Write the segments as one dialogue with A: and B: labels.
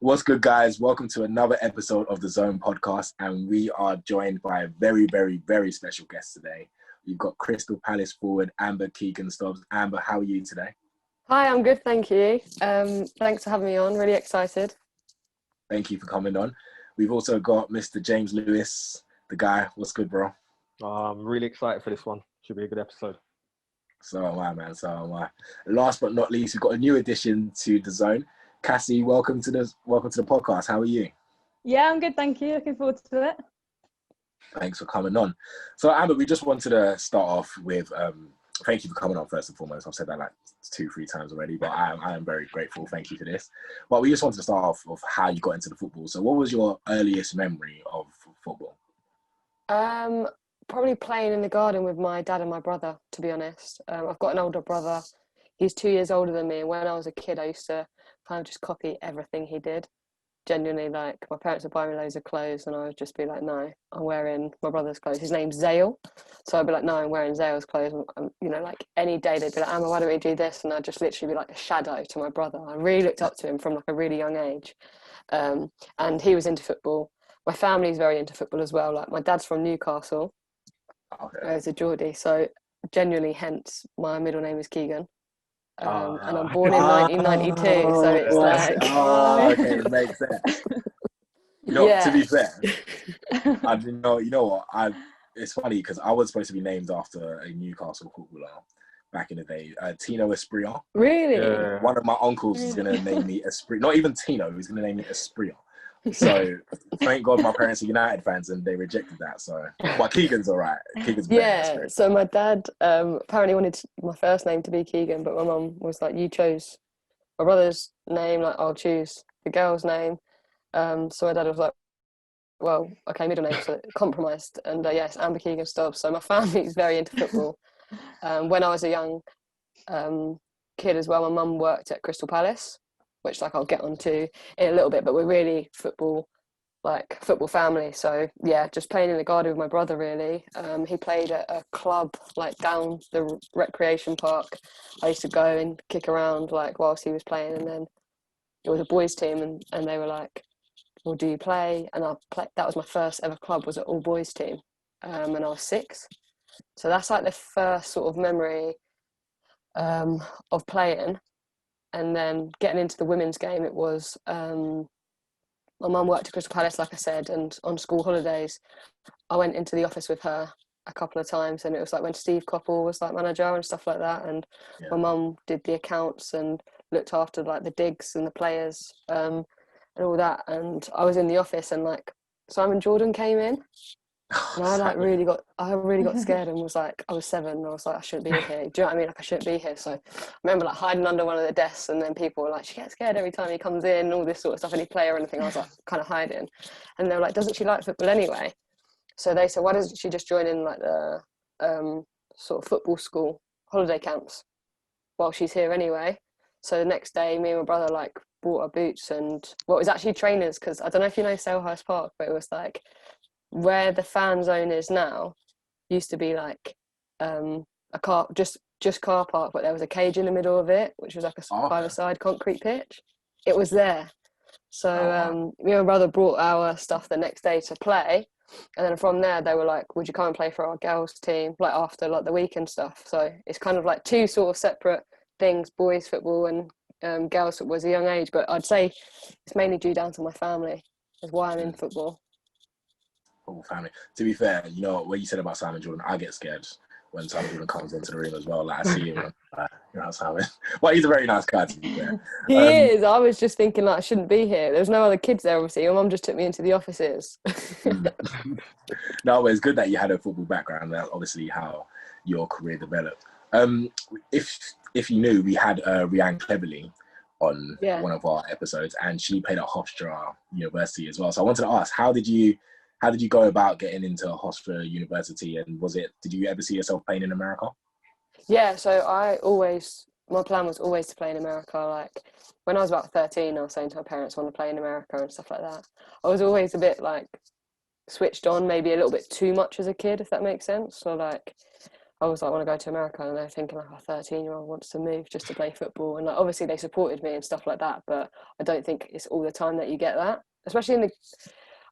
A: What's good, guys? Welcome to another episode of the Zone podcast, and we are joined by a very, very, very special guest today. We've got Crystal Palace forward Amber Keegan Stobbs. Amber, how are you today?
B: Hi, I'm good, thank you. Thanks for having me on. Really excited.
A: Thank you for coming on. We've also got Mr. James Lewis, the guy. What's good, bro?
C: I'm really excited for this one. Should be a good episode.
A: So am I, man. So am I. Last but not least, we've got a new addition to the Zone. Cassie, welcome to the podcast. How are you?
D: Yeah, I'm good, thank you. Looking forward to it.
A: Thanks for coming on. So, Amber, we just wanted to start off with thank you for coming on first and foremost. I've said that like 2-3 times already, but I am very grateful. Thank you for this. But we just wanted to start off with how you got into the football. So, what was your earliest memory of football?
B: Probably playing in the garden with my dad and my brother, to be honest. I've got an older brother. He's 2 years older than me, and when I was a kid, I used to kind of just copy everything he did. Genuinely, like, my parents would buy me loads of clothes and I would just be like, no, I'm wearing my brother's clothes. His name's Zale. So I'd be like, no, I'm wearing Zale's clothes. And, you know, like any day they'd be like, Emma, why don't we do this? And I'd just literally be like a shadow to my brother. I really looked up to him from like a really young age. And he was into football. My family's very into football as well. Like, my dad's from Newcastle.
A: Okay.
B: He's a Geordie. So genuinely, hence my middle name is Keegan. And I'm born in 1992, so it's like...
A: okay, it makes sense. You know, to be fair, you know what? It's funny because I was supposed to be named after a Newcastle footballer back in the day, Tino Espria.
B: Really?
C: Yeah.
A: One of my uncles is going to name me Espria. Not even Tino, he's going to name me Espria. So thank God my parents are United fans and they rejected that. So, but Keegan's all right. Keegan's better.
B: Yeah. So my dad apparently wanted my first name to be Keegan, but my mum was like, "You chose my brother's name, like I'll choose the girl's name." So my dad was like, "Well, okay, middle name." So compromised, and yes, Amber Keegan Stobbs. So my family's very into football. When I was a young kid as well, my mum worked at Crystal Palace, which like I'll get onto in a little bit, but we're really football family. So yeah, just playing in the garden with my brother really. He played at a club like down the recreation park. I used to go and kick around like whilst he was playing, and then it was a boys team and they were like, well, do you play? And that was my first ever club, was an all boys team. And I was 6. So that's like the first sort of memory of playing. And then getting into the women's game, it was my mum worked at Crystal Palace, like I said, and on school holidays, I went into the office with her a couple of times, and it was like when Steve Coppell was like manager and stuff like that, and my mum did the accounts and looked after like the digs and the players and all that, and I was in the office and like Simon Jordan came in. And I really got scared and was like, I was 7 and I was like, I shouldn't be here. Do you know what I mean? Like, I shouldn't be here. So I remember like hiding under one of the desks, and then people were like, she gets scared every time he comes in and all this sort of stuff, any play or anything. I was like kind of hiding, and they were like, doesn't she like football anyway? So they said, why doesn't she just join in like the sort of football school holiday camps while she's here anyway? So the next day, me and my brother like bought our boots and it was actually trainers, because I don't know if you know Selhurst Park, but it was like where the fan zone is now used to be like a car, just car park, but there was a cage in the middle of it, which was like a 5-a-side concrete pitch. It was there. So me and my brother brought our stuff the next day to play, and then from there they were like, would you come and play for our girls team like after like the weekend stuff? So it's kind of like 2 sort of separate things, boys football and girls football at a young age, but I'd say it's mainly due down to my family is why I'm in football.
A: Family. To be fair, you know what you said about Simon Jordan, I get scared when Simon Jordan comes into the room as well. Like, I see him, you know, Simon. Well, he's a very nice guy, to be fair.
B: He is. I was just thinking like I shouldn't be here. There's no other kids there, obviously. My mum just took me into the offices.
A: No, but it's good that you had a football background. That's obviously how your career developed. If you knew, we had Rianne Cleverly on one of our episodes, and she played at Hofstra University as well. So I wanted to ask, how did you go about getting into Hofstra University, and did you ever see yourself playing in America? Yeah,
B: so my plan was always to play in America. Like when I was about 13, I was saying to my parents I want to play in America and stuff like that. I was always a bit like switched on, maybe a little bit too much as a kid, if that makes sense. So like I was like, I want to go to America, and they're thinking like a 13-year-old wants to move just to play football, and like obviously they supported me and stuff like that, but I don't think it's all the time that you get that,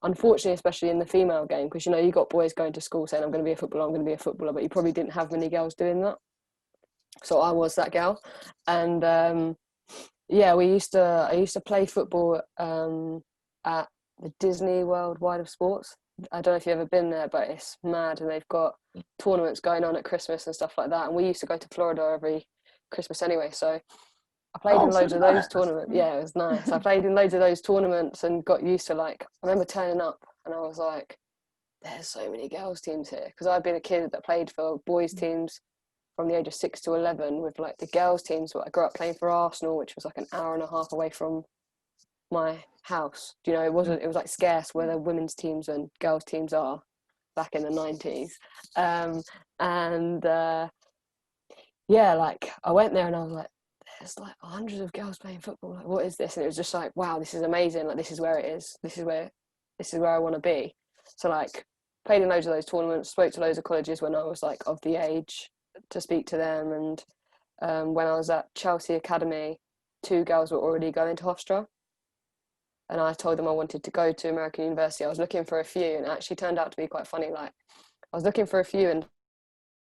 B: unfortunately, especially in the female game, because you got boys going to school saying I'm going to be a footballer, I'm going to be a footballer, but you probably didn't have many girls doing that. So I was that girl, and I used to play football at the Disney World Wide of Sports. I don't know if you've ever been there, but it's mad, and they've got tournaments going on at Christmas and stuff like that. And we used to go to Florida every Christmas anyway, so I played in loads of those tournaments. Yeah, it was nice. I played in loads of those tournaments and got used to, like, I remember turning up and I was like, there's so many girls teams here, because I'd been a kid that played for boys teams from the age of 6 to 11 with like the girls teams. I grew up playing for Arsenal, which was like an hour and a half away from my house. It was like scarce where the women's teams and girls teams are back in the 90s. Like I went there and I was like, there's like hundreds of girls playing football, like what is this? And it was just like, wow, this is amazing, like this is where it is, this is where I want to be. So like played in loads of those tournaments, spoke to loads of colleges when I was like of the age to speak to them, and when I was at Chelsea Academy, 2 girls were already going to Hofstra, and I told them I wanted to go to American University. I was looking for a few, and it actually turned out to be quite funny. Like I was looking for a few and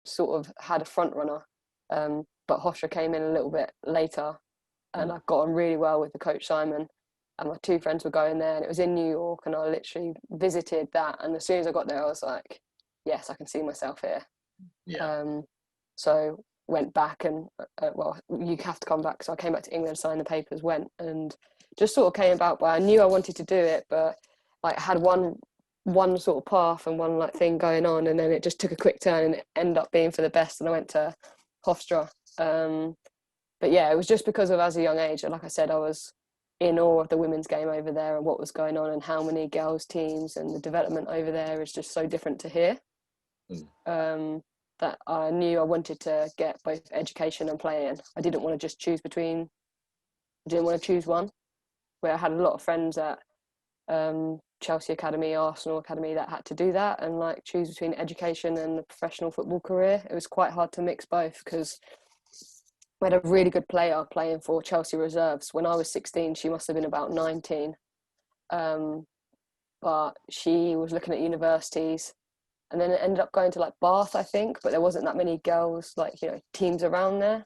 B: sort of had a front runner, but Hofstra came in a little bit later, and I got on really well with the coach Simon, and my 2 friends were going there, and it was in New York, and I literally visited that, and as soon as I got there I was like, yes, I can see myself here. So went back and you have to come back, so I came back to England, signed the papers, went, and just sort of came about. But I knew I wanted to do it, but like had one sort of path and one like thing going on, and then it just took a quick turn and it ended up being for the best, and I went to Hofstra. But yeah, it was just because of, as a young age, like I said, I was in awe of the women's game over there and what was going on and how many girls teams, and the development over there is just so different to here. That I knew I wanted to get both education and playing. I didn't want to choose one, where I had a lot of friends at Chelsea Academy, Arsenal Academy that had to do that and like choose between education and the professional football career. It was quite hard to mix both, because we had a really good player playing for Chelsea reserves. When I was 16, she must have been about 19. But she was looking at universities, and then it ended up going to like Bath, I think, but there wasn't that many girls, like, teams around there.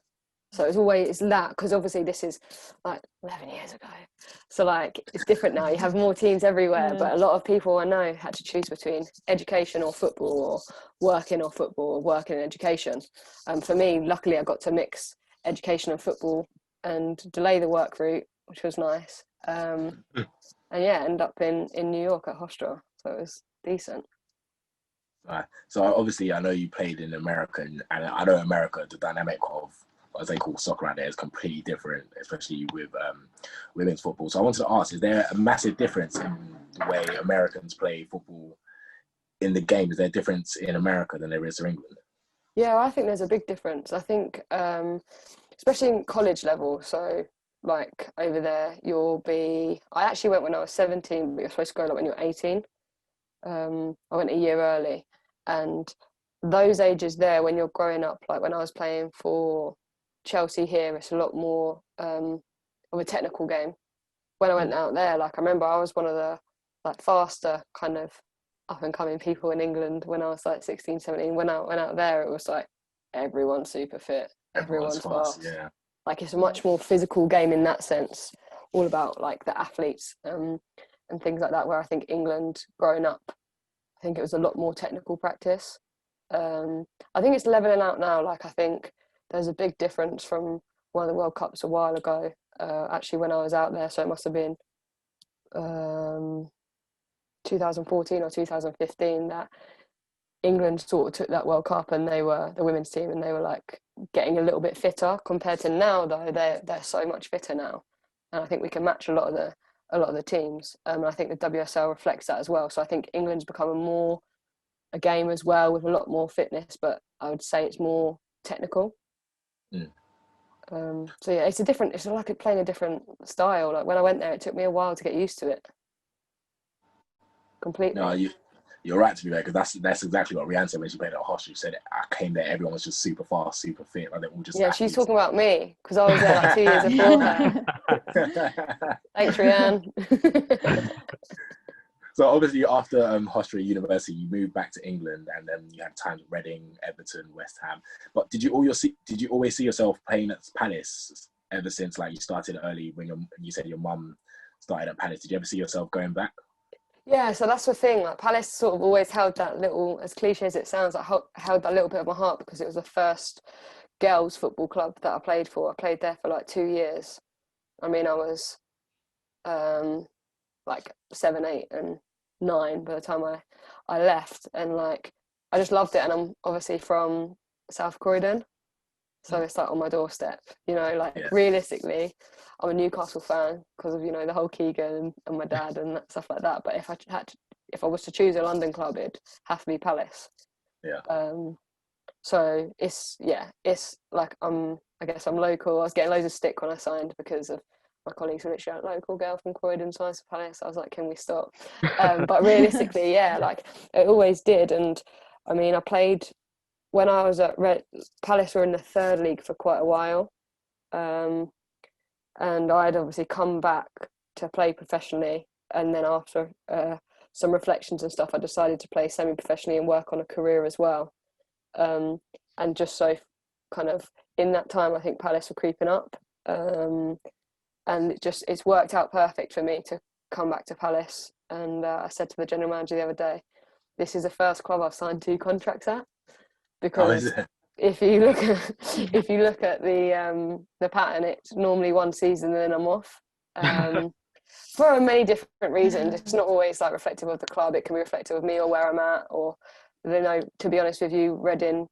B: So it's that, because obviously this is like 11 years ago. So like it's different now. You have more teams everywhere, but a lot of people I know had to choose between education or football, or working or football, or working in education. For me, luckily I got to mix education and football and delay the work route, which was nice. And yeah, end up in New York at Hofstra. So it was decent.
A: So obviously I know you played in America, and I know America, the dynamic of what they call soccer out there is completely different, especially with women's football. So I wanted to ask, is there a massive difference in the way Americans play football in the game? Is there a difference in America than there is in England?
B: Yeah, I think there's a big difference. I think especially in college level, so like over there I actually went when I was 17, but you're supposed to go like when you're 18. I went a year early, and those ages there, when you're growing up, like when I was playing for Chelsea here, it's a lot more of a technical game. When I went out there, like I remember I was one of the like faster kind of up and coming people in England when I was like 16, 17. When I went out there, it was like everyone's super fit, everyone's fast.
A: Yeah.
B: Like it's a much more physical game in that sense, all about like the athletes and things like that, where I think England growing up, I think it was a lot more technical practice. I think it's leveling out now. Like I think there's a big difference from one of the World Cups a while ago, actually when I was out there, so it must have been 2014 or 2015, that England sort of took that World Cup, and they were the women's team, and they were like getting a little bit fitter compared to now. Though they're so much fitter now, and I think we can match a lot of the teams. And I think the WSL reflects that as well. So I think England's become a game as well, with a lot more fitness, but I would say it's more technical. So yeah, it's like playing a different style. Like when I went there, it took me a while to get used to it completely.
A: You're right, to be fair, because that's exactly what Rihanna said when she played at Hostel. She said, I came there, everyone was just super fast, super fit. Like, they're all just
B: Yeah,
A: athletes.
B: she's talking about me because I was there like 2 years before her. Thanks, Rianne.
A: So obviously after Hofstra University, you moved back to England, and then you had times at Reading, Everton, West Ham. But did you always see yourself playing at Palace ever since, like, you started early when you said your mum started at Palace? Did you ever see yourself going back?
B: Yeah, so that's the thing. Like, Palace sort of always held that little, as cliche as it sounds, like held that little bit of my heart because it was the first girls' football club that I played for. I played there for like 2 years. I mean, I was like 7, 8, and 9 by the time I left, and like I just loved it. And I'm obviously from South Croydon, so it's like on my doorstep. You know, like realistically, I'm a Newcastle fan because of, you know, the whole Keegan and my dad and stuff like that. But if I was to choose a London club, it'd have to be Palace.
A: Yeah.
B: So it's like I guess I'm local. I was getting loads of stick when I signed because of my colleagues were literally like, local girl from Croydon signs for Palace. I was like, can we stop? But realistically, yeah, like it always did. And I mean, I played when I was at Palace were in the 3rd league for quite a while. And I'd obviously come back to play professionally, and then after some reflections and stuff, I decided to play semi-professionally and work on a career as well. And just so kind of in that time, I think Palace were creeping up, and it's worked out perfect for me to come back to Palace. And I said to the general manager the other day, this is the first club I've signed 2 contracts at, because if you look at the pattern, it's normally 1 season and then I'm off. For many different reasons. It's not always like reflective of the club. It can be reflective of me or where I'm at, or, you know, to be honest with you, Reading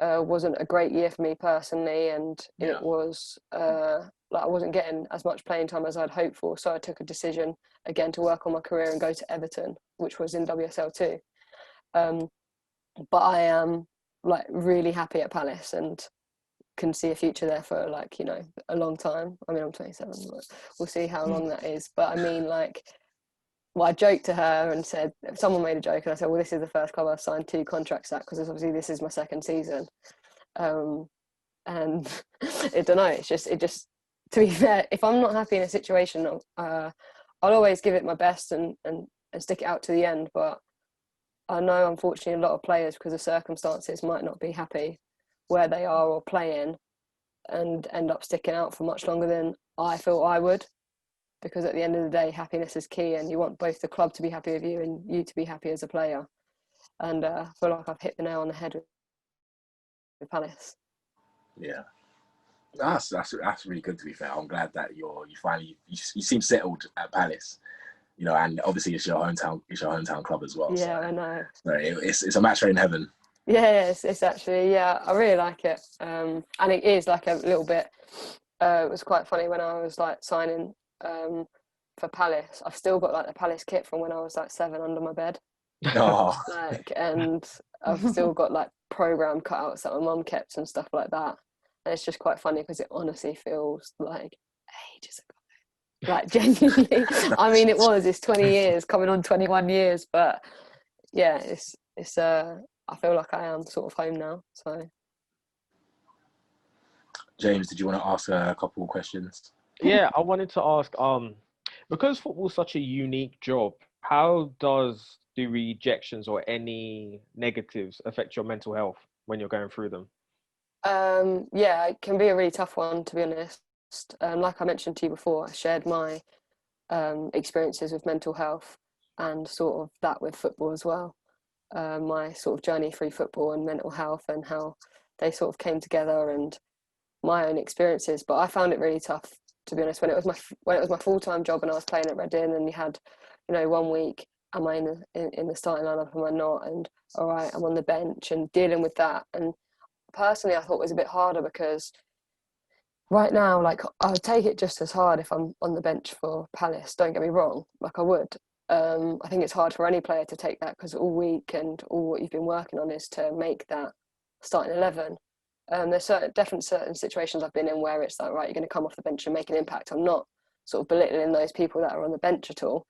B: wasn't a great year for me personally, and it was like I wasn't getting as much playing time as I'd hoped for. So I took a decision again to work on my career and go to Everton, which was in WSL2. But I am like really happy at Palace and can see a future there for, like, you know, a long time. I mean, I'm 27, but we'll see how long that is. But I mean, like, well, I joked to her and said, someone made a joke and I said, well, this is the first club I've signed 2 contracts at, because obviously this is my 2nd season. And I don't know, it just, to be fair, if I'm not happy in a situation, I'll always give it my best and stick it out to the end. But I know, unfortunately, a lot of players, because of circumstances, might not be happy where they are or playing, and end up sticking out for much longer than I feel I would, because at the end of the day, happiness is key, and you want both the club to be happy with you and you to be happy as a player. And I feel like I've hit the nail on the head with Palace.
A: Yeah, that's really good, to be fair. I'm glad that you finally seem settled at Palace. You know, and obviously it's your hometown club as well.
B: Yeah,
A: so,
B: I know.
A: So it's a match made in heaven.
B: Yeah, it's actually, yeah, I really like it. And it is like a little bit, it was quite funny when I was like signing for Palace. I've still got like the Palace kit from when I was like 7 under my bed.
A: Oh.
B: Like, and I've still got like program cutouts that my mum kept and stuff like that. And it's just quite funny because it honestly feels like ages ago. Like, genuinely, I mean, it's 20 years, coming on 21 years, but yeah, it's I feel like I am sort of home now. So,
A: James, did you want to ask a couple of questions?
C: Yeah, I wanted to ask, because football's such a unique job, how does the rejections or any negatives affect your mental health when you're going through them?
B: Yeah, it can be a really tough one, to be honest. Like I mentioned to you before, I shared my experiences with mental health and sort of that with football as well. My sort of journey through football and mental health and how they sort of came together and my own experiences. But I found it really tough, to be honest, when it was my full-time job and I was playing at Reading, and you had, you know, 1 week, am I in the starting lineup, am I not? And all right, I'm on the bench, and dealing with that. And personally, I thought it was a bit harder because right now, like, I would take it just as hard if I'm on the bench for Palace, don't get me wrong, like I would. I think it's hard for any player to take that because all week and all what you've been working on is to make that starting 11. There's certain situations I've been in where it's like, right, you're going to come off the bench and make an impact. I'm not sort of belittling those people that are on the bench at all.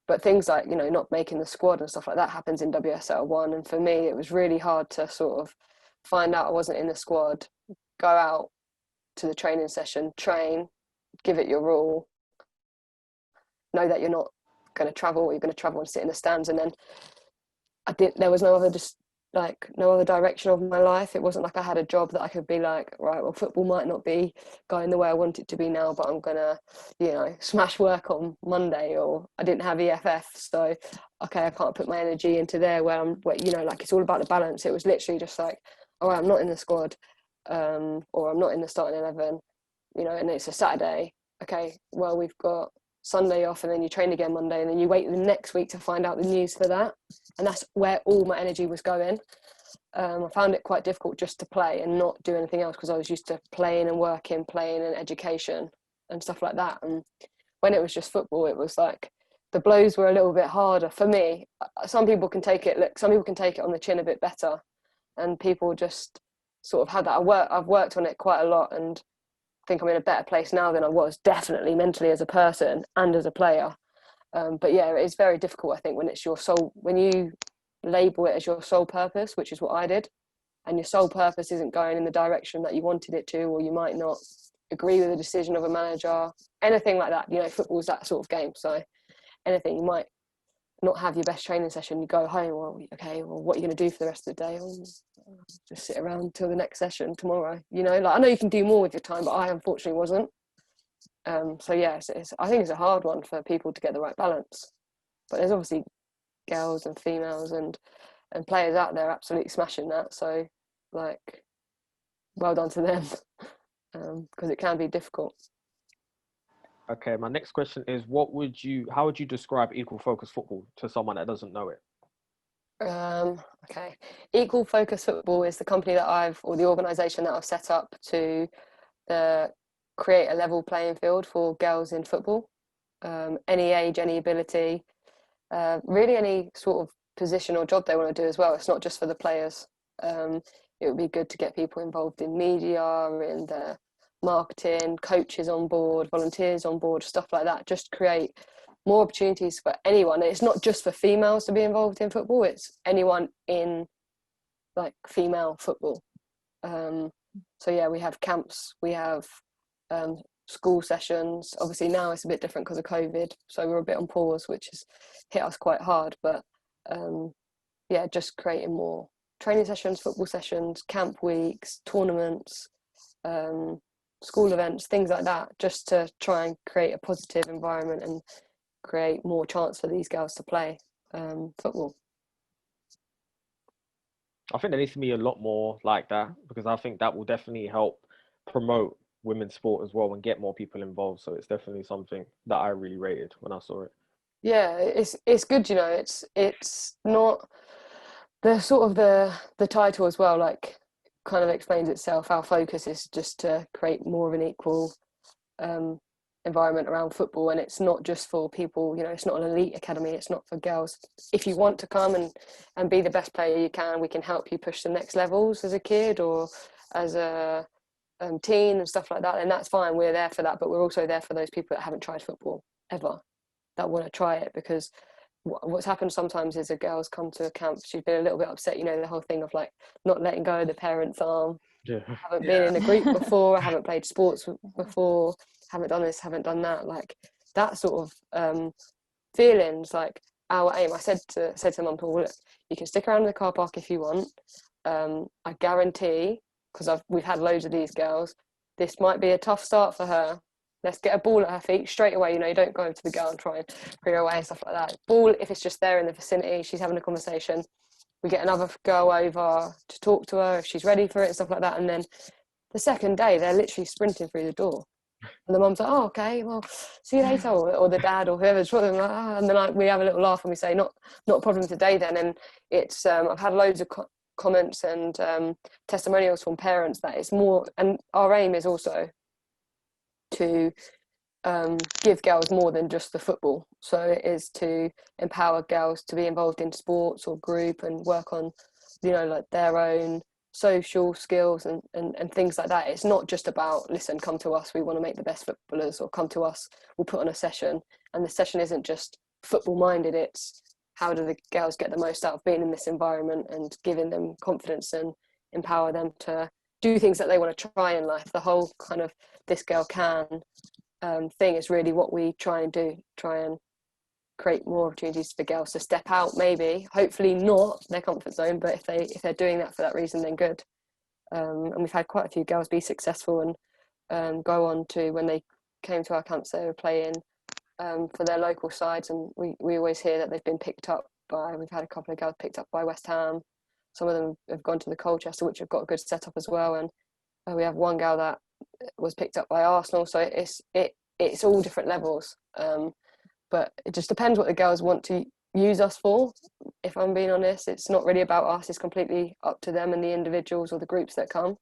B: but things like, you know, not making the squad and stuff like that happens in WSL1. And for me, it was really hard to sort of find out I wasn't in the squad, go out to the training session, train, give it your all, know that you're not going to travel, or you're going to travel and sit in the stands. And then there was no other direction of my life. It wasn't like I had a job that I could be like, right, well, football might not be going the way I want it to be now, but I'm gonna, you know, smash work on Monday. Or I didn't have EFF, so okay, I can't put my energy into there where you know, like, it's all about the balance. It was literally just like, all right, I'm not in the squad, or I'm not in the starting 11, you know, and it's a Saturday. Okay, well, we've got Sunday off, and then you train again Monday, and then you wait the next week to find out the news for that. And that's where all my energy was going. I found it quite difficult just to play and not do anything else, because I was used to playing and working, playing and education and stuff like that. And when it was just football, it was like the blows were a little bit harder for me. Some people can take it on the chin a bit better, and people just sort of had that. I've worked on it quite a lot, and think I'm in a better place now than I was, definitely mentally, as a person and as a player. But yeah, it's very difficult, I think, when it's your sole, when you label it as your sole purpose, which is what I did, and your sole purpose isn't going in the direction that you wanted it to, or you might not agree with the decision of a manager, anything like that. You know, football's that sort of game. So anything, you might not have your best training session, you go home, well, okay, well, what are you going to do for the rest of the day? Just sit around till the next session tomorrow. You know, like, I know you can do more with your time, but I unfortunately wasn't. So yeah, I think it's a hard one for people to get the right balance. But there's obviously girls and females and players out there absolutely smashing that. So, like, well done to them, because it can be difficult.
C: Okay, my next question is, how would you describe equal focus football to someone that doesn't know it?
B: Okay, Equal Focus Football is the company or the organisation that I've set up to create a level playing field for girls in football, any age, any ability, really any sort of position or job they want to do as well. It's not just for the players. It would be good to get people involved in media, in the marketing, coaches on board, volunteers on board, stuff like that. Just create more opportunities for anyone. It's not just for females to be involved in football, it's anyone in like female football. So yeah, we have camps, we have school sessions. Obviously now it's a bit different because of COVID, so we're a bit on pause, which has hit us quite hard. But yeah, just creating more training sessions, football sessions, camp weeks, tournaments, school events, things like that, just to try and create a positive environment and create more chance for these girls to play football.
C: I think there needs to be a lot more like that, because I think that will definitely help promote women's sport as well and get more people involved. So it's definitely something that I really rated when I saw it.
B: Yeah, it's good, you know. It's not the sort of the title as well, like, kind of explains itself. Our focus is just to create more of an equal environment around football, and it's not just for people, you know, it's not an elite academy, it's not for girls. If you want to come and be the best player you can, we can help you push the next levels as a kid or as a teen and stuff like that, and that's fine, we're there for that. But we're also there for those people that haven't tried football ever, that want to try it, because what's happened sometimes is a girl's come to a camp, she's been a little bit upset, you know, the whole thing of like not letting go of the parents' arm.
C: Yeah.
B: I haven't been in a group before, I haven't played sports before, haven't done this, haven't done that, like that sort of feelings. Like, our aim, I said to mum, well, look, you can stick around in the car park if you want. I guarantee, because we've had loads of these girls, this might be a tough start for her. Let's get a ball at her feet straight away. You know, you don't go over to the girl and try and bring her away and stuff like that. Ball, if it's just there in the vicinity, she's having a conversation, we get another girl over to talk to her if she's ready for it and stuff like that. And then the second day, they're literally sprinting through the door. And the mum's like, oh, okay, well, see you later. Or the dad or whoever's with them, like, oh. And then we have a little laugh and we say, not a problem today then. And it's, I've had loads of comments and testimonials from parents that it's more, and our aim is also to give girls more than just the football. So it is to empower girls to be involved in sports or group and work on, you know, like their own social skills and things like that. It's not just about, listen, come to us, we want to make the best footballers, or come to us, we'll put on a session. And the session isn't just football minded. It's how do the girls get the most out of being in this environment and giving them confidence and empower them to do things that they want to try in life. The whole kind of this girl can thing is really what we try and do, try and create more opportunities for girls to step out, maybe, hopefully not their comfort zone, but if they're doing that for that reason, then good. And we've had quite a few girls be successful and go on to, when they came to our camps, they were playing for their local sides, and we always hear that they've been picked up by, we've had a couple of girls picked up by West Ham. Some of them have gone to the Colchester, which have got a good setup as well, and we have one girl that was picked up by Arsenal. So it's all different levels, but it just depends what the girls want to use us for. If I'm being honest, it's not really about us, it's completely up to them and the individuals or the groups that come,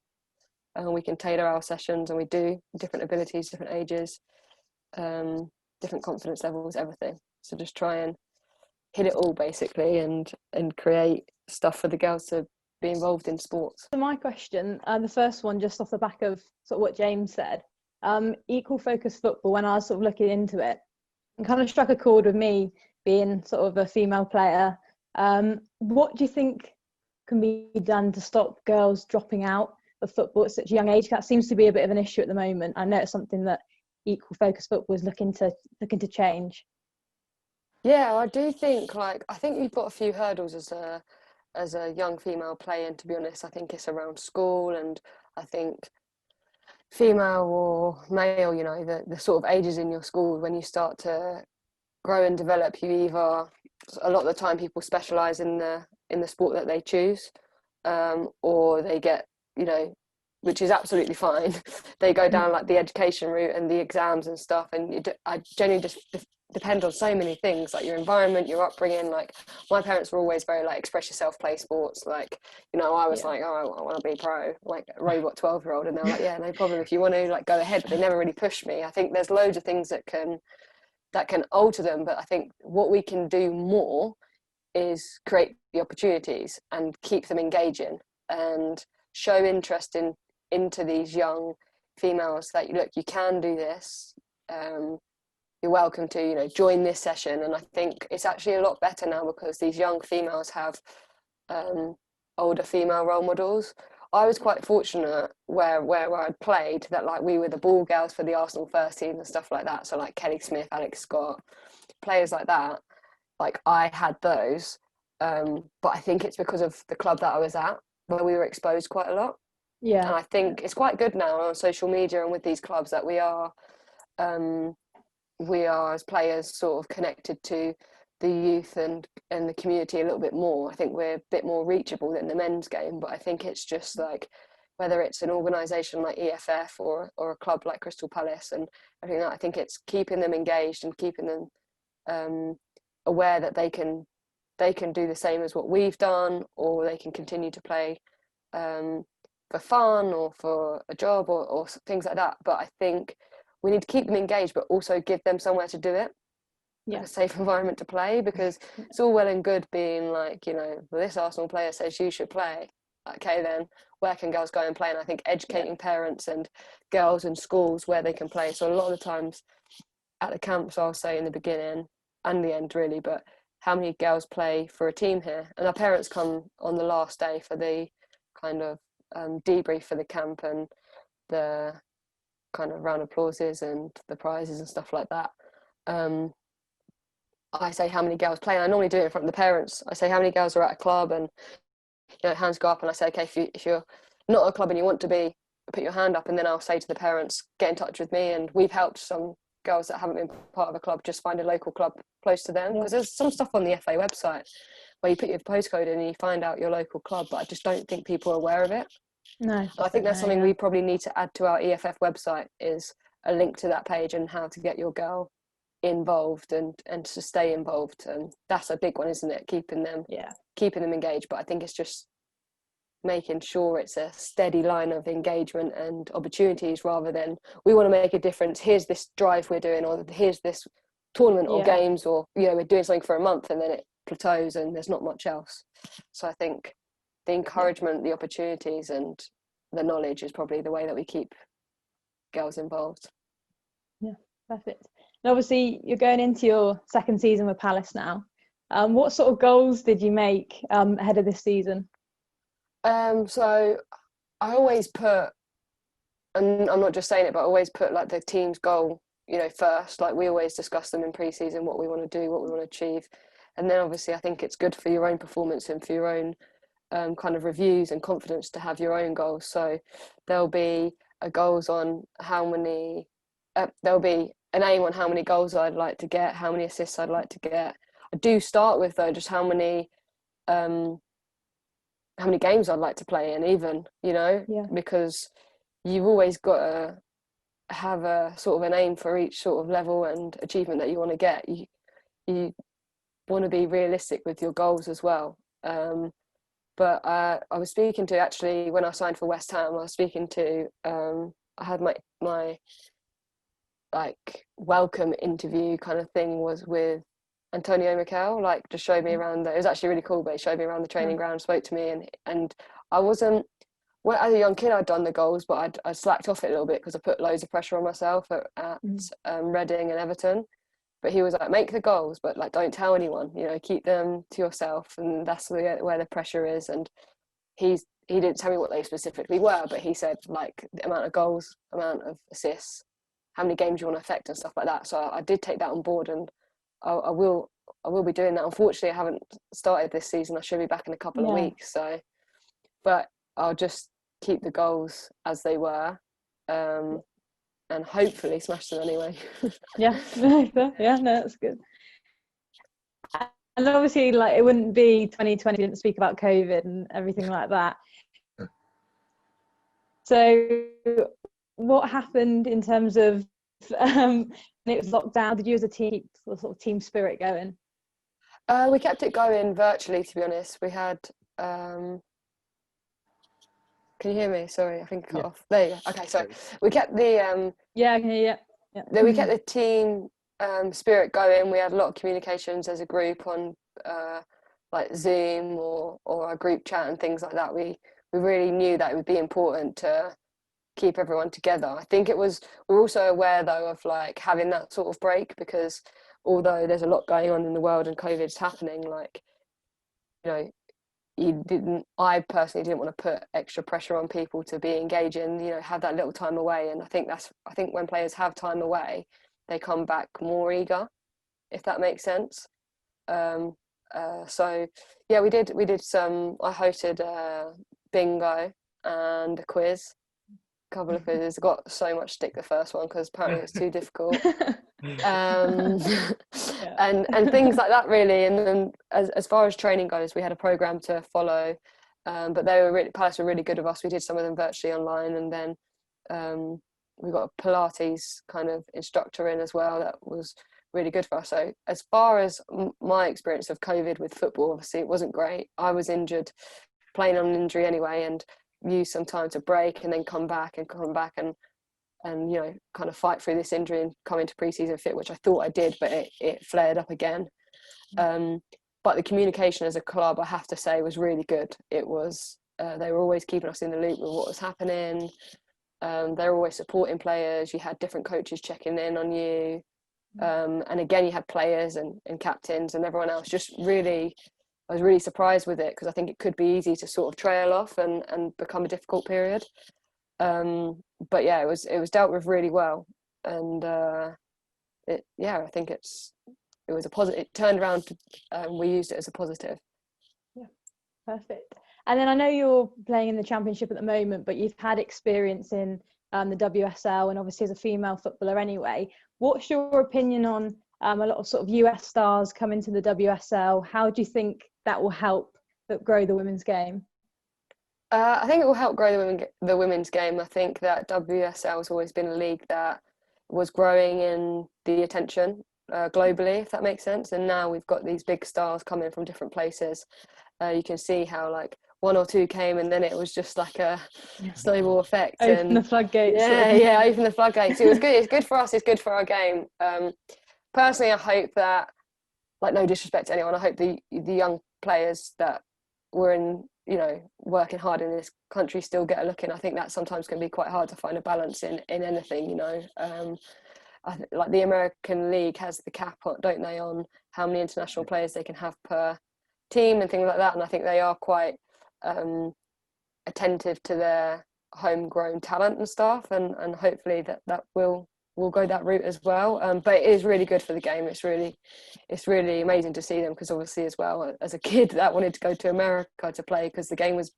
B: and we can tailor our sessions, and we do different abilities, different ages, different confidence levels, everything. So just try and hit it all basically, and create stuff for the girls to be involved in sports.
D: So my question, the first one, just off the back of sort of what James said, equal focus football, when I was sort of looking into it, and kind of struck a chord with me being sort of a female player. What do you think can be done to stop girls dropping out of football at such a young age? That seems to be a bit of an issue at the moment. I know it's something that equal focus football is looking to change.
B: Yeah, I do think, I think you've got a few hurdles as a young female player, and to be honest, I think it's around school, and I think female or male, you know, the sort of ages in your school when you start to grow and develop, you either, a lot of the time people specialise in the sport that they choose, or they get, you know, which is absolutely fine, they go down like the education route and the exams and stuff, and I genuinely just depend on so many things, like your environment, your upbringing. Like my parents were always very like, express yourself, play sports. Like, you know, I was like, oh, I want to be pro, like a robot 12-year-old, and they were like, yeah, no problem, if you want to, like, go ahead. But they never really pushed me. I think there's loads of things that can alter them, but I think what we can do more is create the opportunities and keep them engaging and show interest into these young females that, look, you can do this, you're welcome to, you know, join this session. And I think it's actually a lot better now because these young females have older female role models. I was quite fortunate where I'd played that, like, we were the ball girls for the Arsenal first team and stuff like that. So like Kelly Smith, Alex Scott, players like that, like I had those. But I think it's because of the club that I was at where we were exposed quite a lot.
D: Yeah.
B: And I think it's quite good now on social media and with these clubs that we are as players sort of connected to the youth and the community a little bit more. I think we're a bit more reachable than the men's game, but I think it's just like, whether it's an organisation like EFF or a club like Crystal Palace and everything, that I think it's keeping them engaged and keeping them aware that they can do the same as what we've done, or they can continue to play for fun or for a job or things like that. But I think we need to keep them engaged, but also give them somewhere to do it, like a safe environment to play, because it's all well and good being like, you know, well, this Arsenal player says you should play. Okay, then where can girls go and play? And I think educating parents and girls and schools where they can play. So a lot of the times at the camps, I'll say in the beginning and the end really, but how many girls play for a team here? And our parents come on the last day for the kind of debrief for the camp and the kind of round of applauses and the prizes and stuff like that. I say how many girls play, and I normally do it in front of the parents. I say how many girls are at a club, and, you know, hands go up, and I say, okay, if you're not at a club and you want to be, put your hand up. And then I'll say to the parents, get in touch with me. And we've helped some girls that haven't been part of a club just find a local club close to them, because there's some stuff on the FA website where you put your postcode in and you find out your local club, but I just don't think people are aware of it.
D: No,
B: I think that's something we probably need to add to our EFF website, is a link to that page and how to get your girl involved and to stay involved. And that's a big one, isn't it? Keeping them engaged. But I think it's just making sure it's a steady line of engagement and opportunities, rather than we want to make a difference, here's this drive we're doing, or here's this tournament or games, or, you know, we're doing something for a month and then it plateaus and there's not much else. So I think the encouragement, the opportunities and the knowledge is probably the way that we keep girls involved.
D: Yeah, perfect. And obviously, you're going into your second season with Palace now. What sort of goals did you make ahead of this season?
B: So I always put, and I'm not just saying it, but I always put like the team's goal, first. Like we always discuss them in pre-season, what we want to do, what we want to achieve. And then obviously I think it's good for your own performance and for your own kind of reviews and confidence to have your own goals. So there'll be a goals on how many, there'll be an aim on how many goals I'd like to get, how many assists I'd like to get. I do start with though just how many games I'd like to play in, even, because you've always got to have a sort of an aim for each sort of level and achievement that you want to get. You want to be realistic with your goals as well. But I was speaking to, actually, when I signed for West Ham, I was speaking to, I had my like welcome interview kind of thing was with Antonio Mikel, like just showed me around it was actually really cool, but he showed me around the training ground, spoke to me, and I wasn't, well, as a young kid I'd done the goals, but I slacked off it a little bit because I put loads of pressure on myself at Reading and Everton. But he was like, make the goals, but like don't tell anyone, keep them to yourself, and that's where the pressure is. And he didn't tell me what they specifically were, but he said like the amount of goals, amount of assists, how many games you want to affect and stuff like that. So I did take that on board, and I will be doing that. Unfortunately, I haven't started this season. I should be back in a couple of weeks. So, but I'll just keep the goals as they were, and hopefully smash them anyway.
D: Yeah, that's good. And obviously, like, it wouldn't be 2020 if we didn't speak about COVID and everything like that. So what happened in terms of when it was locked down? Did you as a team keep the sort of team spirit going?
B: We kept it going virtually, to be honest. We had can you hear me? Sorry, I think I cut off. There you go. Okay, so we kept the
D: yeah, I can hear you.
B: Yeah. We kept the team spirit going. We had a lot of communications as a group on like Zoom or our group chat and things like that. We really knew that it would be important to keep everyone together. I think we're also aware though of like having that sort of break, because although there's a lot going on in the world and COVID's happening, like, I personally didn't want to put extra pressure on people to be engaging, have that little time away. And I think when players have time away, they come back more eager, if that makes sense. So yeah, we did I hosted a bingo and a quiz, a couple of quizzes. Got so much stick the first one because apparently it was too difficult. And things like that, really. And then as far as training goes, we had a program to follow, but Palace were really good with us. We did some of them virtually online, and then we got a Pilates kind of instructor in as well. That was really good for us. So as far as my experience of COVID with football, obviously it wasn't great. I was injured, playing on an injury anyway, and used some time to break and then come back and kind of fight through this injury and come into pre-season fit, which I thought I did, but it flared up again. But the communication as a club, I have to say, was really good. It was they were always keeping us in the loop with what was happening. They were always supporting players. You had different coaches checking in on you, and again you had players and captains and everyone else. I was really surprised with it, because I think it could be easy to sort of trail off and become a difficult period. But yeah, it was dealt with really well, and I think it was a positive. It turned around. We used it as a positive.
D: Yeah, perfect. And then I know you're playing in the Championship at the moment, but you've had experience in the WSL, and obviously as a female footballer anyway. What's your opinion on a lot of sort of US stars coming to the WSL? How do you think that will help grow the women's game?
B: I think it will help grow the women's game. I think that WSL has always been a league that was growing in the attention globally, if that makes sense. And now we've got these big stars coming from different places. You can see how like one or two came, and then it was just like a snowball effect.
D: Open the floodgates.
B: Yeah, open the floodgates. It was good. It's good for us. It's good for our game. Personally, I hope that, like, no disrespect to anyone, I hope the young players that were in, working hard in this country still get a look in. I think that sometimes can be quite hard to find a balance in anything, like the American League has the cap on, don't they, on how many international players they can have per team and things like that. And I think they are quite attentive to their homegrown talent and stuff, and hopefully that will go that route as well. But it is really good for the game. It's really amazing to see them, because obviously as well, as a kid that wanted to go to America to play because the game was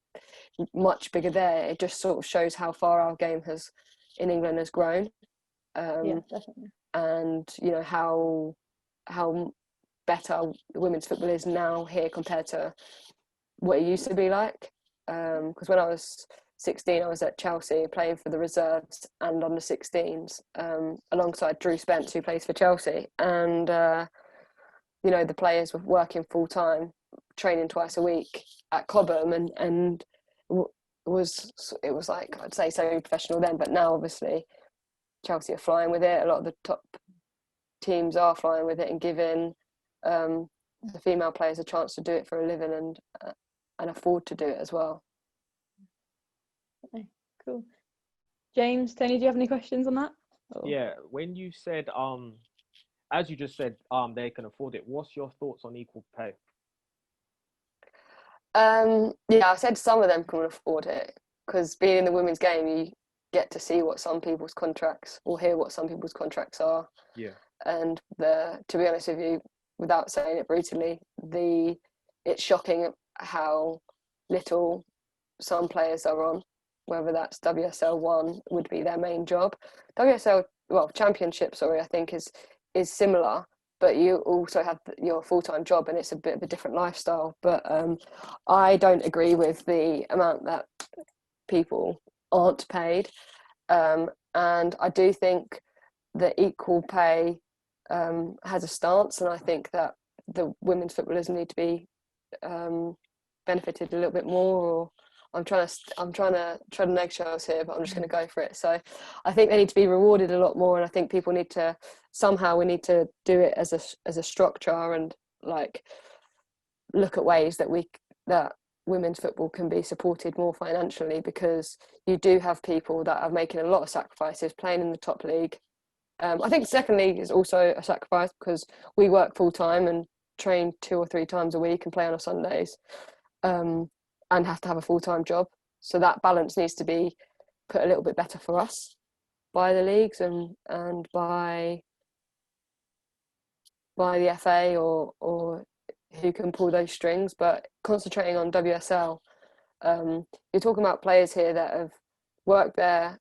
B: much bigger there, it just sort of shows how far our game has in England has grown.
D: Yeah, definitely.
B: And you know how better women's football is now here compared to what it used to be like. Because when I was 16, I was at Chelsea playing for the reserves and under 16s, alongside Drew Spence, who plays for Chelsea. And you know, the players were working full time, training twice a week at Cobham, and it was like, I'd say semi-professional then, but now obviously Chelsea are flying with it. A lot of the top teams are flying with it and giving the female players a chance to do it for a living and afford to do it as well.
D: Okay, cool. James, Tony, do you have any questions on that? Or?
C: Yeah, when you said as you just said, they can afford it, what's your thoughts on equal pay?
B: Yeah, I said some of them can afford it, because being in the women's game, you get to see what some people's contracts, or hear what some people's contracts are.
C: Yeah.
B: And to be honest with you, without saying it brutally, it's shocking how little some players are on, whether that's WSL 1 would be their main job. Championship, I think is similar, but you also have your full-time job, and it's a bit of a different lifestyle. But I don't agree with the amount that people aren't paid, and I do think that equal pay has a stance, and I think that the women's footballers need to be benefited a little bit more. Or I'm trying to tread on eggshells here, but I'm just going to go for it. So I think they need to be rewarded a lot more, and I think people need to we need to do it as a structure, and like look at ways that women's football can be supported more financially, because you do have people that are making a lot of sacrifices playing in the top league. I think second league is also a sacrifice, because we work full time and train 2 or 3 times a week and play on Sundays, and have to have a full-time job. So that balance needs to be put a little bit better for us by the leagues and by the FA or who can pull those strings. But concentrating on WSL, you're talking about players here that have worked their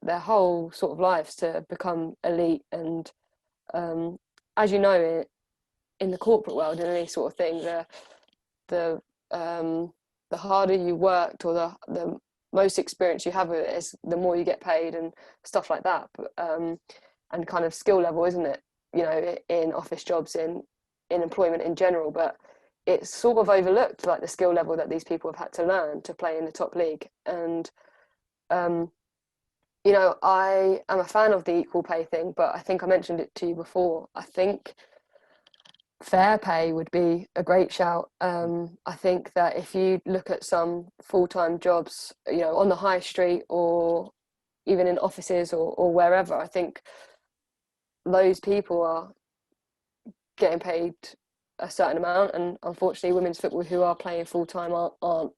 B: whole sort of lives to become elite, and as you know, in the corporate world, in any sort of thing, the harder you worked, or the most experience you have with it, is the more you get paid and stuff like that. But, and kind of skill level, isn't it? You know, in office jobs, in employment in general. But it's sort of overlooked, like the skill level that these people have had to learn to play in the top league. And you know, I am a fan of the equal pay thing, but I think I mentioned it to you before. I think fair pay would be a great shout. I think that if you look at some full-time jobs, you know, on the high street or even in offices or wherever, I think those people are getting paid a certain amount, and unfortunately women's football who are playing full-time aren't.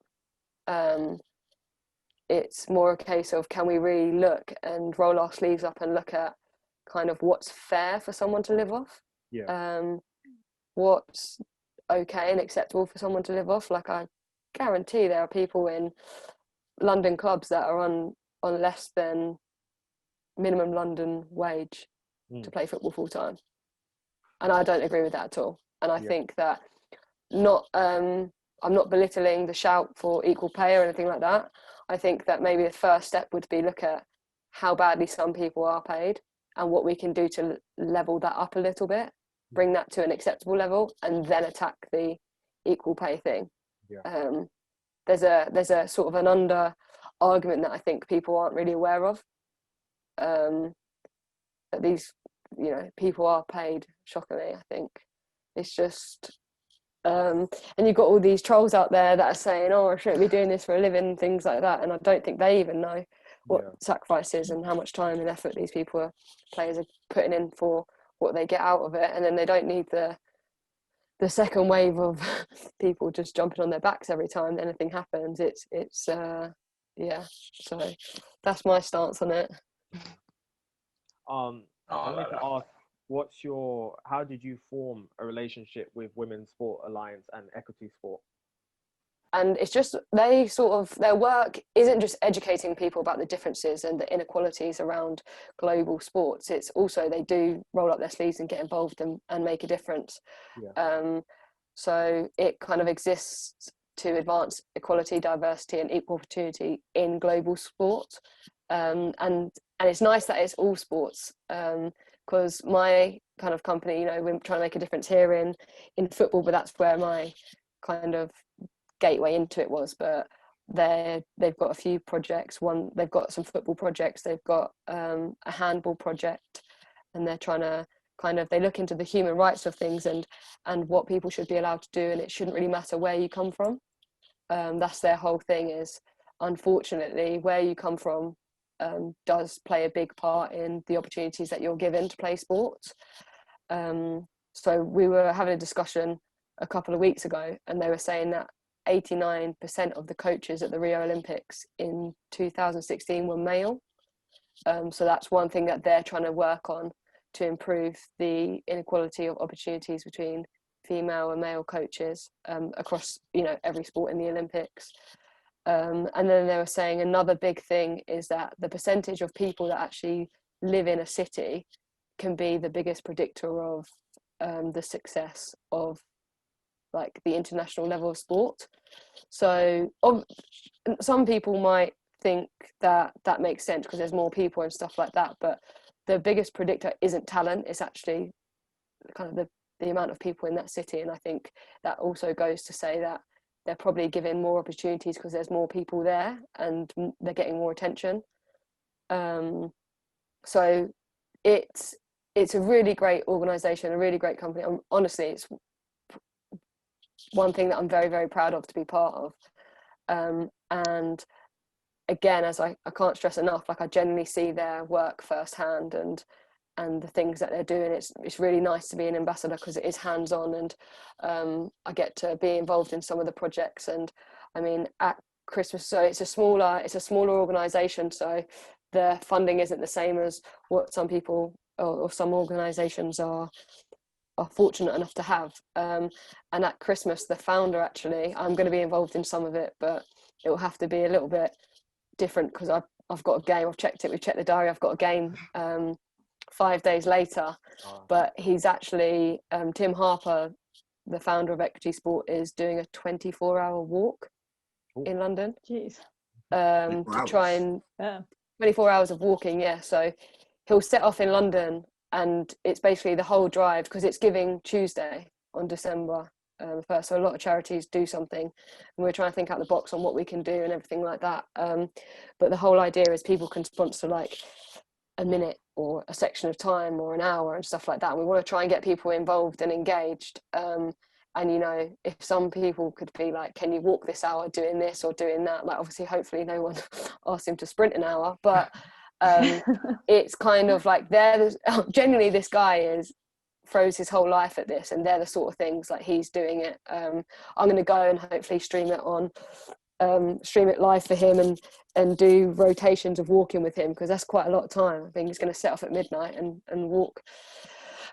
B: It's more a case of, can we really look and roll our sleeves up and look at kind of what's fair for someone to live off?
C: Yeah.
B: What's okay and acceptable for someone to live off. Like, I guarantee there are people in London clubs that are on less than minimum London wage to play football full time, and I don't agree with that at all. And I think that I'm not belittling the shout for equal pay or anything like that. I think that maybe the first step would be look at how badly some people are paid and what we can do to level that up a little bit, bring that to an acceptable level, and then attack the equal pay thing.
C: Yeah.
B: There's a sort of an under argument that I think people aren't really aware of, that these, you know, people are paid shockingly. I think it's just and you've got all these trolls out there that are saying, oh, I shouldn't be doing this for a living, things like that, and I don't think they even know. what sacrifices and how much time and effort these players are putting in for what they get out of it, and then they don't need the second wave of people just jumping on their backs every time anything happens. It's so that's my stance on it.
C: I wanted to ask, how did you form a relationship with Women's Sport Alliance and Equity Sport?
B: And it's just, their work isn't just educating people about the differences and the inequalities around global sports. It's also, they do roll up their sleeves and get involved and make a difference.
C: Yeah.
B: So it kind of exists to advance equality, diversity and equal opportunity in global sport. And it's nice that it's all sports, because my kind of company, we're trying to make a difference here in football, but that's where my kind of gateway into it was. But they've got a few projects. They've got some football projects, they've got a handball project, and they're trying to they look into the human rights of things and what people should be allowed to do, and it shouldn't really matter where you come from. That's their whole thing, is unfortunately where you come from does play a big part in the opportunities that you're given to play sports. So we were having a discussion a couple of weeks ago, and they were saying that 89% of the coaches at the Rio Olympics in 2016 were male. So that's one thing that they're trying to work on, to improve the inequality of opportunities between female and male coaches across every sport in the Olympics. And then they were saying another big thing is that the percentage of people that actually live in a city can be the biggest predictor of the success of like the international level of sport. So some people might think that makes sense because there's more people and stuff like that, but the biggest predictor isn't talent, it's actually kind of the amount of people in that city. And I think that also goes to say that they're probably given more opportunities because there's more people there and they're getting more attention. So it's a really great organisation, a really great company. Honestly, it's one thing that I'm very, very proud of to be part of. And again, as I can't stress enough, like I genuinely see their work firsthand and the things that they're doing. It's really nice to be an ambassador because it is hands-on, and I get to be involved in some of the projects. And I mean, at Christmas, so it's a smaller organisation, so the funding isn't the same as what some people or some organisations are fortunate enough to have. And at Christmas, the founder, actually, I'm going to be involved in some of it, but it will have to be a little bit different because I've got a game. I've checked it. We've checked the diary. I've got a game 5 days later. But he's actually Tim Harper, the founder of Equity Sport, is doing a 24-hour walk in London.
D: Jeez.
B: To try and 24 hours of walking. Yeah. So he'll set off in London, and it's basically the whole drive because it's Giving Tuesday on December 1st. So a lot of charities do something, and we're trying to think out the box on what we can do and everything like that. But the whole idea is people can sponsor like a minute or a section of time or an hour and stuff like that. And we want to try and get people involved and engaged. And if some people could be like, can you walk this hour doing this or doing that? Like, obviously, hopefully no one asks him to sprint an hour, but it's kind of like genuinely this guy throws his whole life at this, and they're the sort of things like he's doing it. I'm going to go and hopefully stream it live for him and do rotations of walking with him, because that's quite a lot of time. I think he's going to set off at midnight and walk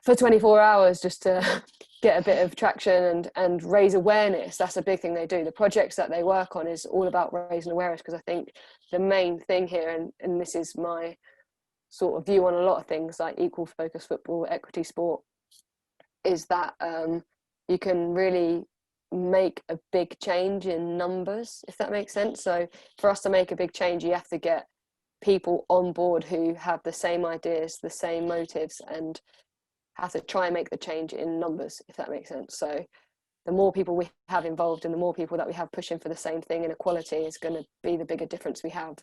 B: for 24 hours just to get a bit of traction and raise awareness. That's a big thing they do. The projects that they work on is all about raising awareness, because I think the main thing here, and this is my sort of view on a lot of things like equal focus football, equity sport, is that you can really make a big change in numbers, if that makes sense. So for us to make a big change, you have to get people on board who have the same ideas, the same motives, and have to try and make the change in numbers, if that makes sense. So the more people we have involved and the more people that we have pushing for the same thing, inequality, is going to be the bigger difference we have.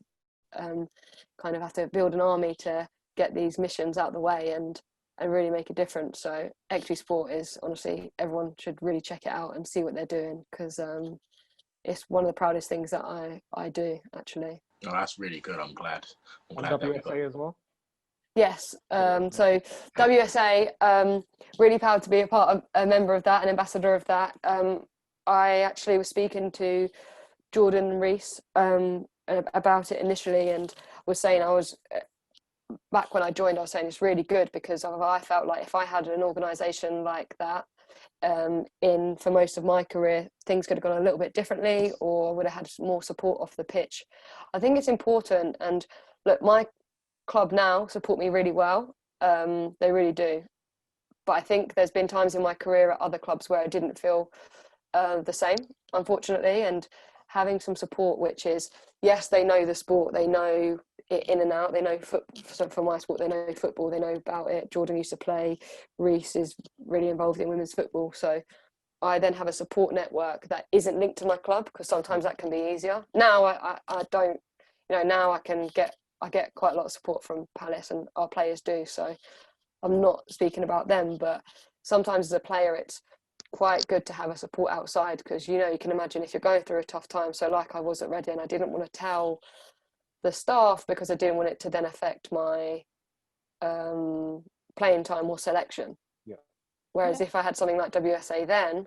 B: Kind of have to build an army to get these missions out the way and really make a difference. So Equity Sport is, honestly, everyone should really check it out and see what they're doing, because it's one of the proudest things that I do, actually.
A: Oh, that's really good. I'm glad.
C: And WSA as well?
B: Yes. So WSA, really proud to be a member of that, an ambassador of that. I actually was speaking to Jordan and Reese about it initially, and was saying back when I joined, I was saying it's really good because I felt like if I had an organisation like that for most of my career, things could have gone a little bit differently, or would have had more support off the pitch. I think it's important, and look, my club now support me really well. They really do. But I think there's been times in my career at other clubs where I didn't feel the same, unfortunately, and having some support, which is, yes, they know the sport, they know it in and out, they know for my sport, they know football, they know about it. Jordan used to play, Reese is really involved in women's football, so I then have a support network that isn't linked to my club, because sometimes that can be easier. Now I don't, now I get quite a lot of support from Palace, and our players do, so I'm not speaking about them, but sometimes as a player it's quite good to have a support outside, because you can imagine if you're going through a tough time. So like I was at Reading, I didn't want to tell the staff because I didn't want it to then affect my playing time or selection. Whereas if I had something like WSA, then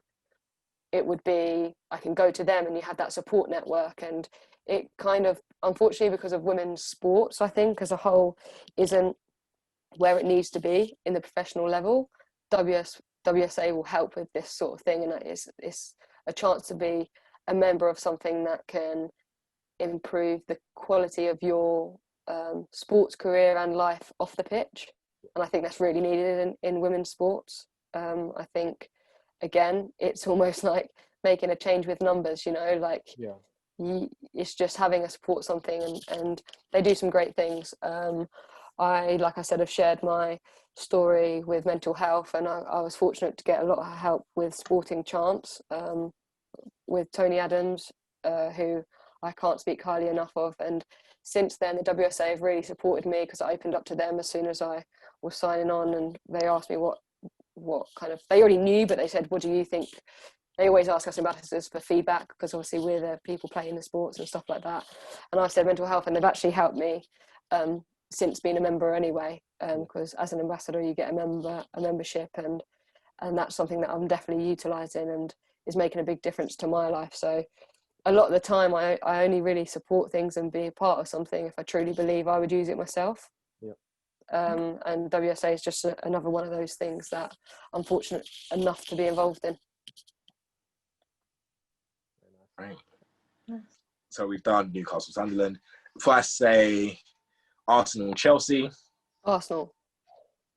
B: it would be, I can go to them and you have that support network. And it kind of, unfortunately, because of women's sports, I think as a whole isn't where it needs to be in the professional level, WSA will help with this sort of thing, and it's a chance to be a member of something that can improve the quality of your sports career and life off the pitch. And I think that's really needed in women's sports. I think, again, it's almost like making a change with numbers, it's just having a support something, and they do some great things. Like I said, have shared my story with mental health, and I was fortunate to get a lot of help with Sporting Chance with Toni Adams, who I can't speak highly enough of. And since then, the WSA have really supported me, because I opened up to them as soon as I was signing on, and they asked me what kind of, they already knew, but they said, what do you think? They always ask us ambassadors for feedback, because obviously we're the people playing the sports and stuff like that. And I said mental health, and they've actually helped me since being a member anyway, because as an ambassador you get a membership, and that's something that I'm definitely utilising and is making a big difference to my life. So a lot of the time I only really support things and be a part of something if I truly believe I would use it myself. And WSA is just another one of those things that I'm fortunate enough to be involved in.
A: Right. So we've done Newcastle, Sunderland. If I say Arsenal, Chelsea.
B: Arsenal.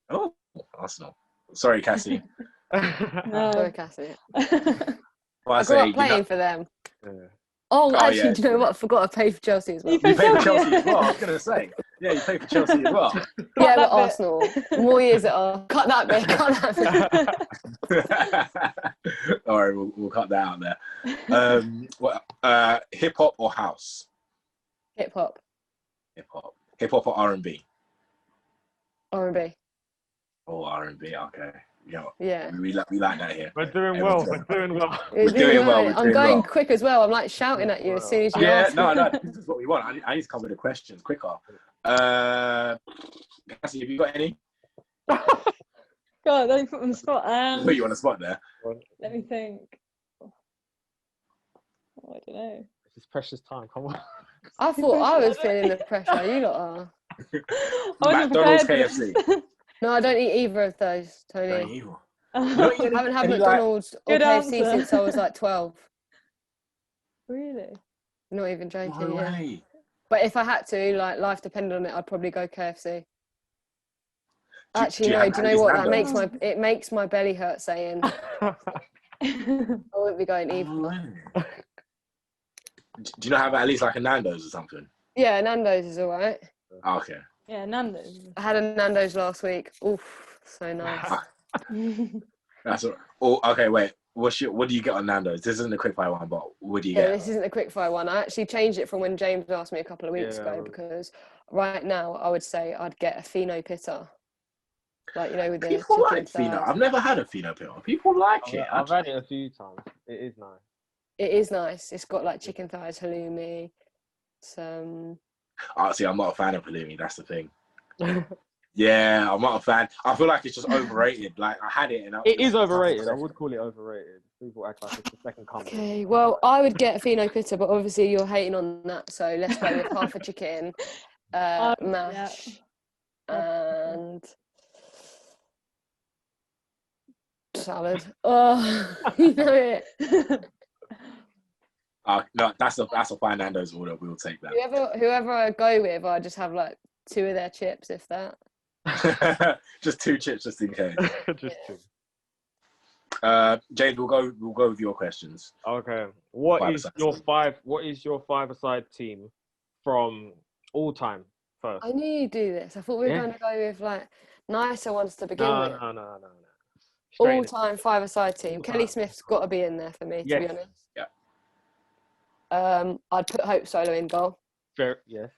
A: Oh, Arsenal. Sorry, Cassie.
B: Sorry, Cassie.
A: I
B: grew up playing for them. Actually,
A: yeah,
B: do you know what? I forgot I paid for Chelsea as well.
A: You paid for Chelsea as well, I was going to say. Yeah, you paid for Chelsea as well.
B: Yeah, but Arsenal. More years at Arsenal. Cut that bit.
A: All right, we'll cut that out there. Hip-hop or house?
B: Hip-hop.
A: Hip-hop. Hip-hop or R&B?
B: R&B.
A: Oh, R&B, okay.
B: Yeah.
A: We like that here.
C: We're doing well. We're
B: doing well. I'm going quick as well. I'm like shouting at you as soon as you ask.
A: No, this is what we want. I need to cover the questions quicker. Cassie, have you got any?
D: God, don't put me on the spot.
A: Put you on the spot there.
D: Let me think. I don't know.
C: It's precious time. Come on.
B: I thought I was feeling the pressure. You lot are.
A: McDonald's, KFC.
B: No, I don't eat either of those, Tony. I haven't had McDonald's or KFC since I was like 12.
D: Really?
B: Not even joking.
A: No way.
B: But if I had to, like, life depended on it, I'd probably go KFC. Actually, no. Do you know what? It makes my belly hurt saying. I wouldn't be going either.
A: Do you not have at least like a Nando's or something?
B: Yeah, Nando's is all right.
A: Oh, okay.
D: Yeah, Nando's.
B: I had a Nando's last week. Oof, so nice.
A: That's all right. Oh, okay, wait. What do you get on Nando's? This isn't a quickfire one, but what do you get?
B: This isn't a quickfire one. I actually changed it from when James asked me a couple of weeks ago, because right now I would say I'd get a Fino Pitta. Like, with the
A: people like Fino. I've never had a Fino Pitta. People like it.
C: I've had it a few times. It is nice.
B: It is nice. It's got like chicken thighs, halloumi, some
A: See, I'm not a fan of halloumi. That's the thing. Yeah, I'm not a fan. I feel like it's just overrated. Like I had it, and
C: it is overrated. I would call it overrated. People act like it's the second coming.
B: Okay, well, I would get a Fino Pitta, but obviously you're hating on that, so let's go with half a chicken, mash, and salad. Oh, you know it.
A: No, that's a fine Nando's order. We'll take that.
B: Whoever I go with, I just have like 2 of their chips, if that.
A: Just 2 chips, just in case.
C: Just 2.
A: James, we'll go with your questions.
C: Okay. What is your 5-a-side team from all time first?
B: I knew you'd do this. I thought we were going to go with like nicer ones to begin with.
C: No.
B: All time 5-a-side team. Kelly Smith's got to be in there for me, to be honest.
A: Yeah.
B: I'd put Hope Solo in goal.
C: Very nice.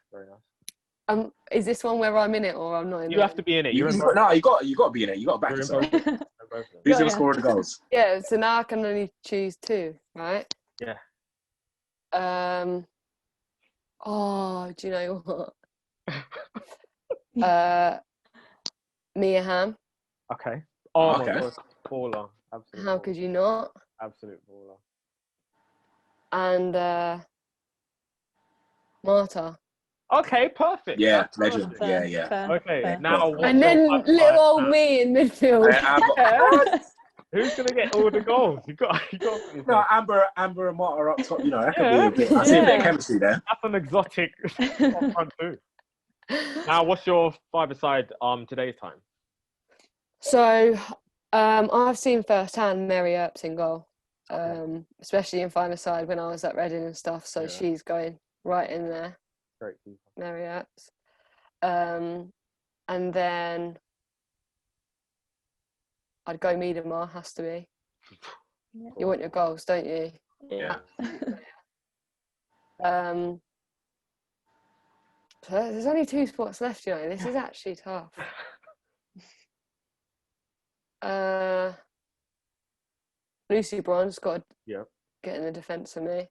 B: Is this one where I'm in it or I'm not in it?
C: You have to be in it.
A: You got to be in it. You got to back yourself. Who's going to score the goals?
B: Yeah, so now I can only choose 2, right?
C: Yeah.
B: Oh, do you know what? Mia Hamm.
C: Okay. Oh,
A: okay.
C: my God. Baller. Absolute
B: How
C: baller.
B: could you not?
C: Absolute baller.
B: And Marta.
C: Okay, perfect.
A: Yeah,
C: That's
A: legend.
C: perfect.
A: Yeah.
C: Okay,
D: fair.
C: now
B: And then little old me in midfield.
C: who's gonna get all the goals? You got.
A: No, Amber and Marta are up top. You know, that could be a bit. I see a bit of chemistry there.
C: That's an exotic front too. Now, what's your 5-a-side today's time?
B: So, I've seen firsthand Mary Earps in goal, especially in 5-a-side when I was at Reading and stuff. So she's going right in there.
C: Great keeper.
B: Mary Earps. And then I'd go Miedemar, has to be. You want your goals, don't you?
A: Yeah.
B: So there's only 2 spots left, you know. This is actually tough. Lucy Bronze got to get in the defence for me.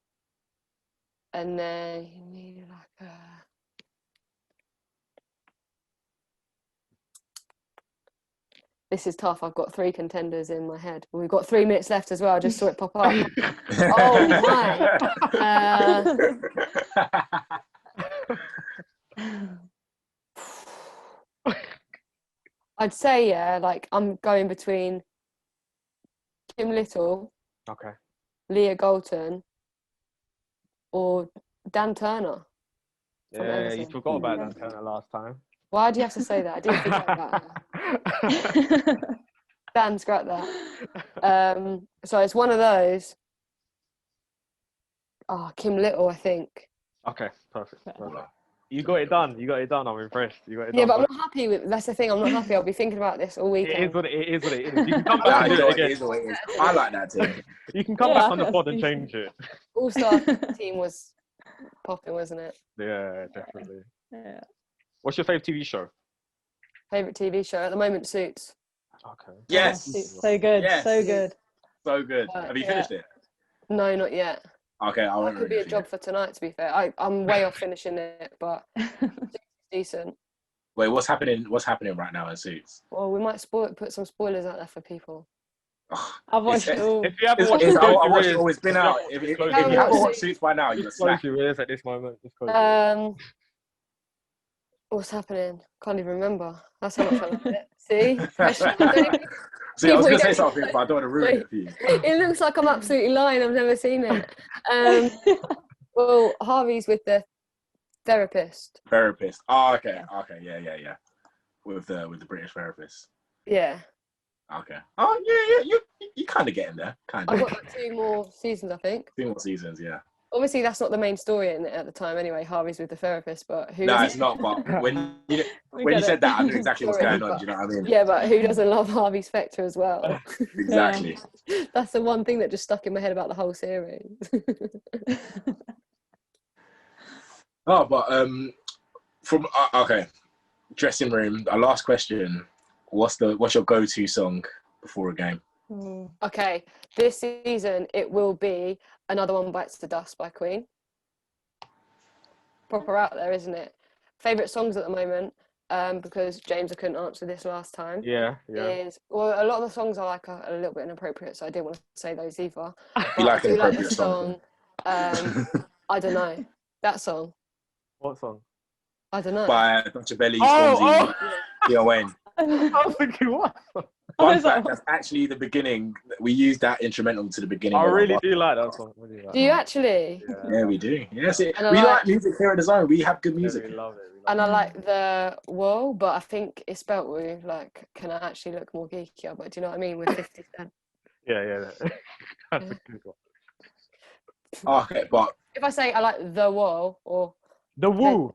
B: And then you need like a... This is tough. I've got 3 contenders in my head. We've got 3 minutes left as well. I just saw it pop up. Oh my! I'd say like I'm going between Kim Little, Leah Galton, or Dan Turner.
C: Yeah, you forgot about Dan Turner last time.
B: Why do you have to say that? I didn't forget about that. Dan, scrap that. So it's one of those. Oh, Kim Little, I think.
C: Okay, perfect. You got it done. I'm impressed. You got it done.
B: Yeah, but I'm not happy with. That's the thing. I'm not happy. I'll be thinking about this all weekend.
C: It is what it is. You can come back and do it again.
A: I like that too.
C: You can come back on the pod and change it.
B: All-star team was popping, wasn't it?
C: Yeah, definitely.
D: Yeah.
C: What's your favourite TV show?
B: Favourite TV show at the moment? Suits.
C: Okay.
A: Yes.
D: So good.
A: Yes.
D: So good.
A: So good. Have you finished it?
B: No, not yet.
A: Okay,
B: that could be a job for tonight. To be fair, I'm way off finishing it, but it's decent.
A: Wait, what's happening? What's happening right now in Suits?
B: Well, we might put some spoilers out there for people.
D: I've watched it all.
C: If you haven't watched
A: it, I watched it all. It's been out. If you haven't watched Suits by now, you're slack.
C: Close your ears at this moment.
B: What's happening? Can't even remember. That's how much I love it. See?
A: See, I was going to say something, but I don't want to ruin it for you.
B: It looks like I'm absolutely lying. I've never seen it. Well, Harvey's with the therapist.
A: Oh, okay. Yeah. With the British therapist.
B: Yeah.
A: Okay. Oh, yeah. You kind of get in there. Kind of.
B: I've got like 2 more seasons, I think.
A: 2 more seasons, yeah.
B: Obviously, that's not the main story in it at the time anyway. Harvey's with the therapist, but who...
A: No, it's not, but when you said that, I knew exactly what's going on, do you know what I mean?
B: Yeah, but who doesn't love Harvey Specter as well?
A: Exactly.
B: That's the one thing that just stuck in my head about the whole series.
A: Oh, but dressing room. Our last question. What's your go-to song before a game?
B: Okay, this season it will be Another One Bites the Dust by Queen. Proper out there, isn't it? favourite songs at the moment, because James, I couldn't answer this last time.
C: Yeah.
B: Is, well, a lot of the songs I like are a little bit inappropriate, so I didn't want to say those either.
A: You like
B: I do like the
A: inappropriate songs?
B: song. I don't know that song.
C: What song?
B: I don't know.
A: By Dr. Belly,
C: Oh,
A: Stormzy, Wayne.
C: I was thinking what?
A: Fun fact, that's actually the beginning. We used that instrumental to the beginning.
C: I
A: of
C: really
A: our
C: do like that song. Really like
B: Do you actually?
A: Yeah, we do. Yes, we
B: I
A: like music here at the Zone. We have good
C: Yeah,
A: music.
C: we love it.
B: And I like the whoa, but I think it's spelt woo. Like, can I actually look more geekier? But do you know what I mean? With 50 Cent.
C: Yeah. That's a good one.
A: Okay, but
B: If I say I like the whoa, or
C: The woo.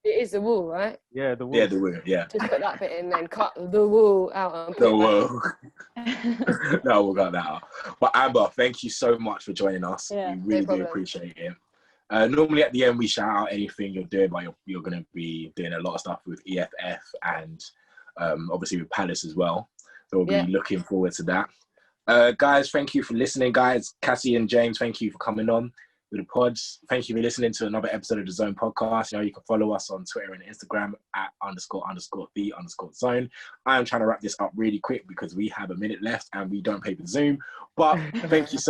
B: it is the woo, right?
C: Yeah, the woo.
A: yeah, the woo, yeah.
B: Just put that bit in, then cut the woo out and put
A: The
B: it back.
A: woo. No, we'll got that out. But Amber, thank you so much for joining us.
D: Yeah,
A: we really
B: no
A: do
B: problem.
A: appreciate it. Normally at the end we shout out anything you're doing, but you're going to be doing a lot of stuff with EFF and obviously with Palace as well. So we'll be looking forward to that. Guys, thank you for listening. Guys, Cassie and James, thank you for coming on with the pods. Thank you for listening to another episode of the Zone podcast. You know, you can follow us on Twitter and Instagram at __the_zone. I am trying to wrap this up really quick because we have a minute left and we don't pay for Zoom. But thank you so